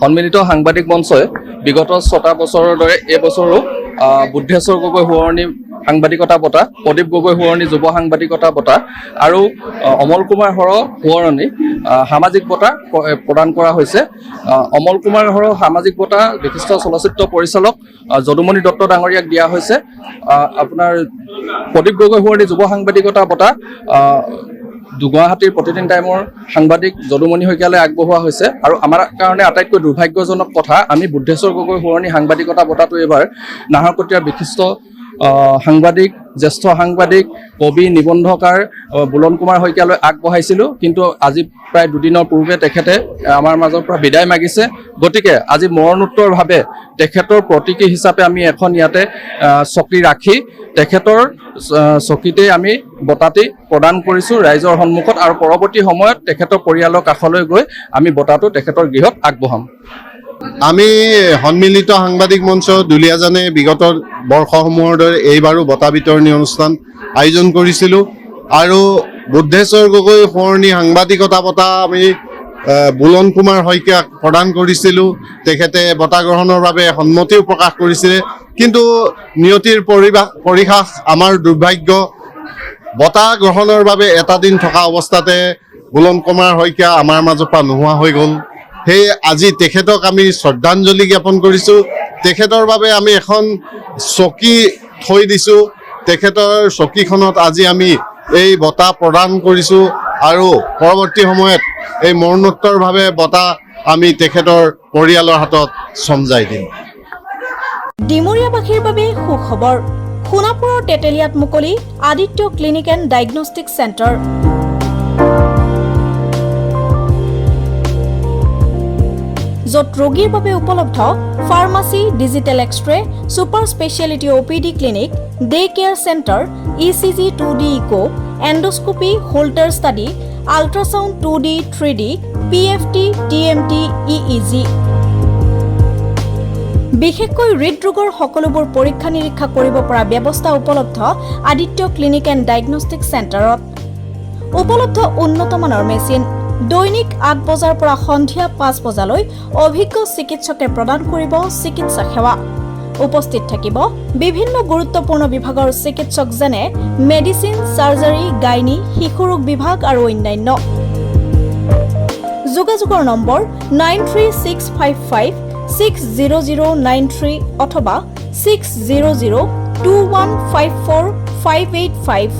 সন্মিলিত সাংবাদিক মঞ্চই বিগত 6টা বছৰৰ দৰে এই বছৰো বুদ্ধেশ্বৰ গগৈ সোঁৱৰণী সাংবাদিকতা বঁটা, প্ৰদীপ গগৈ সোঁৱৰণী যুৱ সাংবাদিকতা বঁটা আৰু অমল কুমাৰ হৰ সোঁৱৰণী সামাজিক বঁটা প্ৰদান কৰা হৈছে। অমল কুমাৰ হৰ সামাজিক বঁটা বিশিষ্ট চলচ্চিত্ৰ পৰিচালক যদুমণি দত্ত ডাঙৰীয়াক দিয়া হৈছে। আপোনাৰ প্ৰদীপ গগৈ সোঁৱৰণী যুৱ সাংবাদিকতা বঁটা গুৱাহাটীৰ প্ৰতিদিন টাইমৰ সাংবাদিক যদুমণি শইকীয়ালৈ আগবঢ়োৱা হৈছে। আৰু আমাৰ কাৰণে আটাইতকৈ দুৰ্ভাগ্যজনক কথা, আমি বুদ্ধেশ্বৰ গগৈ সোঁৱৰণী সাংবাদিকতা বঁটাটো এইবাৰ নাহৰকটীয়াৰ বিশিষ্ট সাংবাদিক, জ্যেষ্ঠ সাংবাদিক, কবি, নিবন্ধকাৰ বুলন কুমাৰ শইকীয়ালৈ আগবঢ়াইছিলোঁ, কিন্তু আজি প্ৰায় দুদিনৰ পূৰ্বে তেখেতে আমাৰ মাজৰ পৰা বিদায় মাগিছে। গতিকে আজি মৰণোত্তৰভাৱে তেখেতৰ প্ৰতীকী হিচাপে আমি এখন ইয়াতে চকী ৰাখি তেখেতৰ চকীতেই আমি বঁটাটি প্ৰদান কৰিছোঁ ৰাইজৰ সন্মুখত, আৰু পৰৱৰ্তী সময়ত তেখেতৰ পৰিয়ালৰ কাষলৈ গৈ আমি বঁটাটো তেখেতৰ গৃহত আগবঢ়াম। আমি সন্মিলিত সাংবাদিক মঞ্চ দুলীয়াজানে বিগত বৰ্ষসমূহৰ দৰে এইবাৰো বঁটা বিতৰণী অনুষ্ঠান আয়োজন কৰিছিলোঁ আৰু বুদ্ধেশ্বৰ গগৈ সোঁৱৰণী সাংবাদিকতা বঁটা আমি বুলন কুমাৰ শইকীয়াক প্ৰদান কৰিছিলোঁ। তেখেতে বঁটা গ্ৰহণৰ বাবে সন্মতিও প্ৰকাশ কৰিছিলে, কিন্তু নিয়তিৰ পৰিহাস আমাৰ দুৰ্ভাগ্য, বঁটা গ্ৰহণৰ বাবে এটা দিন থকা অৱস্থাতে বুলন কুমাৰ শইকীয়া আমাৰ মাজৰ পৰা নোহোৱা হৈ গ'ল। সেয়ে আজি তেখেতক আমি শ্ৰদ্ধাঞ্জলি জ্ঞাপন কৰিছোঁ। তেখেতৰ বাবে আমি এখন চকী থৈ দিছোঁ। তেখেতৰ চকীখনত আজি আমি এই বঁটা প্ৰদান কৰিছোঁ আৰু পৰৱৰ্তী সময়ত এই মৰণোত্তৰভাৱে বঁটা আমি তেখেতৰ পৰিয়ালৰ হাতত চমজাই দিম। ডিমৰীয়াবাসীৰ বাবে সুখবৰ। সোণাপুৰৰ তেতেলিয়াত মুকলি Aditya clinic and diagnostic centre. য'ত ৰোগীৰ বাবে উপলব্ধ pharmacy, digital xray, super speciality OPD clinic, day care centre, ECG 2D echo, endoscopy, holter study, ultrasound 2D 3D, PFT, TMT, EEG। বিশেষকৈ হৃদৰোগৰ সকলোবোৰ পৰীক্ষা নিৰীক্ষা কৰিব পৰা ব্যৱস্থা উপলব্ধ আদিত্য ক্লিনিক এণ্ড ডায়েগনষ্টিক চেণ্টাৰত। উপলব্ধ উন্নতমানৰ মেচিন। দৈনিক 8 বজাৰ পৰা সন্ধিয়া 5 বজালৈ অভিজ্ঞ চিকিৎসকে প্ৰদান কৰিব চিকিৎসা সেৱা। উপস্থিত থাকিব বিভিন্ন গুৰুত্বপূৰ্ণ বিভাগৰ চিকিৎসক যেনে মেডিচিন, চাৰ্জাৰী, গাইনী, শিশুৰোগ বিভাগ আৰু অন্যান্য। যোগাযোগৰ নম্বৰ 9365560093 অথবা 6002154585।